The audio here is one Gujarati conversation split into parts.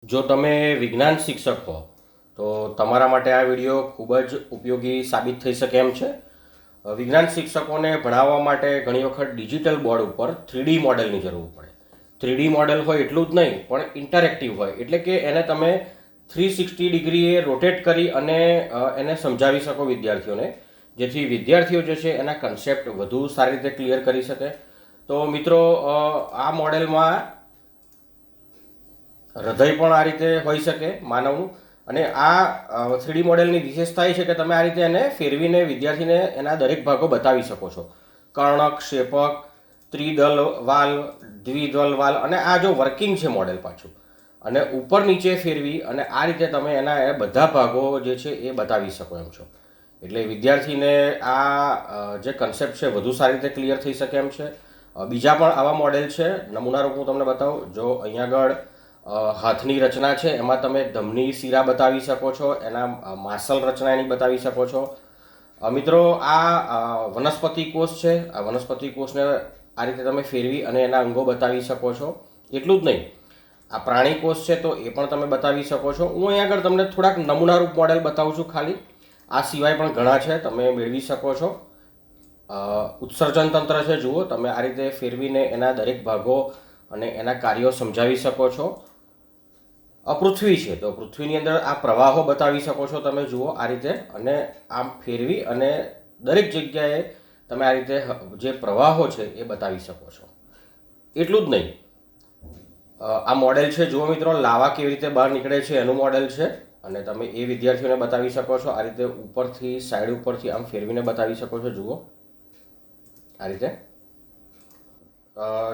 જો તમે વિજ્ઞાન શિક્ષક હો તો તમારા માટે આ વિડીયો ખૂબ જ ઉપયોગી સાબિત થઈ શકે એમ છે. વિજ્ઞાન શિક્ષકોને ભણાવવા માટે ઘણી વખત ડિજિટલ બોર્ડ ઉપર 3D મોડેલની જરૂર પડે. 3D મોડેલ હોય એટલું જ નહીં, પણ ઇન્ટરેક્ટિવ હોય, એટલે કે એને તમે 360 ડિગ્રીએ રોટેટ કરી અને એને સમજાવી શકો વિદ્યાર્થીઓને, જેથી વિદ્યાર્થીઓ જે છે એના કન્સેપ્ટ વધુ સારી રીતે ક્લિયર કરી શકે. તો મિત્રો, આ મોડેલમાં હૃદય પણ આ રીતે હોઈ શકે માનવનું, અને આ 3D મોડેલની વિશેષતા એ છે કે તમે આ રીતે એને ફેરવીને વિદ્યાર્થીને એના દરેક ભાગો બતાવી શકો છો. કર્ણક, શેપક, ત્રિદલ વાલ, દ્વિદલ વાલ, અને આ જો વર્કિંગ છે મોડેલ પાછું, અને ઉપર નીચે ફેરવી અને આ રીતે તમે એના બધા ભાગો જે છે એ બતાવી શકો એમ છો. એટલે વિદ્યાર્થીને આ જે કન્સેપ્ટ છે વધુ સારી રીતે ક્લિયર થઈ શકે એમ છે. બીજા પણ આવા મોડેલ છે, નમૂનારૂપ હું તમને બતાવું. જો અહીંયા આગળ હાથની રચના છે, એમાં તમે ધમની શીરા બતાવી શકો છો, એના માસલ રચના એની બતાવી શકો છો. મિત્રો, આ વનસ્પતિ કોષ છે, આ વનસ્પતિ કોષને આ રીતે તમે ફેરવી અને એના અંગો બતાવી શકો છો. એટલું જ નહીં, આ પ્રાણી કોષ છે તો એ પણ તમે બતાવી શકો છો. હું અહીંયા આગળ તમને થોડાક નમૂનારૂપ મોડેલ બતાવું છું ખાલી. આ સિવાય પણ ઘણા છે, તમે મેળવી શકો છો. ઉત્સર્જન તંત્ર છે, જુઓ, તમે આ રીતે ફેરવીને એના દરેક ભાગો અને એના કાર્યો સમજાવી શકો છો. પૃથ્વી છે તો પૃથ્વીની અંદર આ પ્રવાહો બતાવી શકો છો, તમે જુઓ આ રીતે, અને આમ ફેરવી અને દરેક જગ્યાએ તમે આ રીતે જે પ્રવાહો છે એ બતાવી શકો છો. એટલું જ નહીં, આ મોડેલ છે, જુઓ મિત્રો, લાવા કેવી રીતે બહાર નીકળે છે એનું મોડેલ છે, અને તમે એ વિદ્યાર્થીઓને બતાવી શકો છો. આ રીતે ઉપરથી, સાઈડ ઉપરથી આમ ફેરવીને બતાવી શકો છો, જુઓ આ રીતે.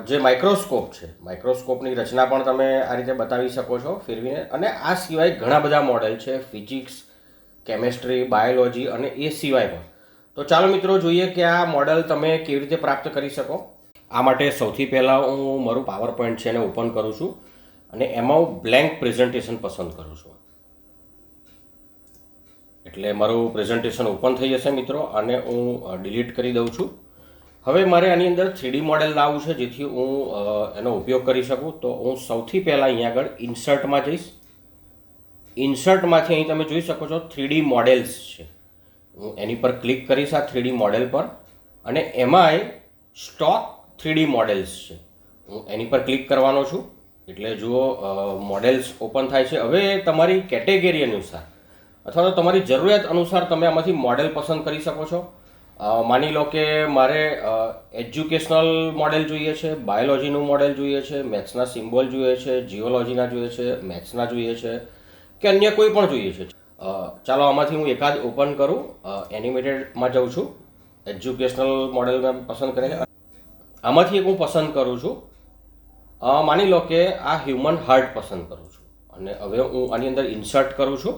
જે માઇક્રોસ્કોપ છે, માઇક્રોસ્કોપની રચના પણ તમે આ રીતે બતાવી શકો છો ફેરવીને. અને આ સિવાય ઘણા બધા મોડેલ છે, ફિઝિક્સ, કેમેસ્ટ્રી, બાયોલોજી, અને એ સિવાય પણ. તો ચાલો મિત્રો જોઈએ કે આ મોડેલ તમે કેવી રીતે પ્રાપ્ત કરી શકો. આ માટે સૌથી પહેલાં હું મારું પાવર પોઈન્ટ છે એને ઓપન કરું છું, અને એમાં હું બ્લેન્ક પ્રેઝન્ટેશન પસંદ કરું છું. એટલે મારું પ્રેઝન્ટેશન ઓપન થઈ જશે મિત્રો, અને હું ડિલીટ કરી દઉં છું. હવે મારે આની અંદર 3D મોડેલ લાવવું છે, જેથી હું એનો ઉપયોગ કરી શકું. તો હું સૌથી પહેલાં અહીંયા આગળ ઇન્સર્ટમાં જઈશ. ઇન્સર્ટમાંથી અહીં તમે જોઈ શકો છો 3D મોડેલ્સ છે. હું એની પર ક્લિક કરીશ, આ 3D મોડેલ પર, અને એમાંય સ્ટોક 3D મોડેલ્સ છે, હું એની પર ક્લિક કરવાનો છું. એટલે જુઓ, મોડેલ્સ ઓપન થાય છે. હવે તમારી કેટેગરી અનુસાર અથવા તો તમારી જરૂરિયાત અનુસાર તમે આમાંથી મોડેલ પસંદ કરી શકો છો. માની લો કે મારે એજ્યુકેશનલ મોડેલ જોઈએ છે, બાયોલોજીનું મોડેલ જોઈએ છે, મેથ્સના સિમ્બોલ જોઈએ છે, જીઓલોજીના જોઈએ છે, મેથ્સના જોઈએ છે, કે અન્ય કોઈ પણ જોઈએ છે. ચાલો આમાંથી હું એકાદ ઓપન કરું. એનિમેટેડમાં જાઉં છું, એજ્યુકેશનલ મોડેલ મેં પસંદ કરે છે. આમાંથી એક હું પસંદ કરું છું. માની લો કે આ હ્યુમન હાર્ટ પસંદ કરું છું, અને હવે હું આની અંદર ઇન્સર્ટ કરું છું.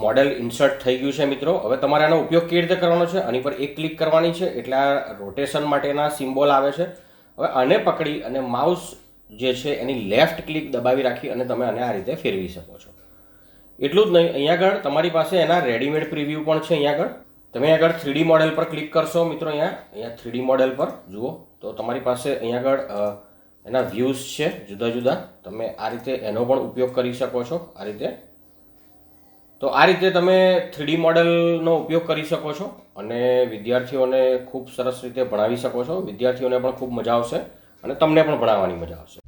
મોડેલ ઇન્સર્ટ થઈ ગયું છે મિત્રો. હવે તમારે આનો ઉપયોગ કેવી રીતે કરવાનો છે, આની પર એક ક્લિક કરવાની છે, એટલે આ રોટેશન માટેના સિમ્બોલ આવે છે. હવે આને પકડી અને માઉસ જે છે એની લેફ્ટ ક્લિક દબાવી રાખી અને તમે આને આ રીતે ફેરવી શકો છો. એટલું જ નહીં, અહીંયા આગળ તમારી પાસે એના રેડીમેડ પ્રિવ્યૂ પણ છે. અહીંયા આગળ તમે આગળ 3D મોડેલ પર ક્લિક કરશો મિત્રો, અહીંયા 3D મોડેલ પર જુઓ તો તમારી પાસે અહીંયા આગળ એના વ્યૂઝ છે જુદા જુદા. તમે આ રીતે એનો પણ ઉપયોગ કરી શકો છો આ રીતે. તો આ રીતે તમે 3D મોડેલનો ઉપયોગ કરી શકો છો અને વિદ્યાર્થીઓને ખૂબ સરસ રીતે ભણાવી શકો છો. વિદ્યાર્થીઓને પણ ખૂબ મજા આવશે અને તમને પણ ભણાવવાની મજા આવશે.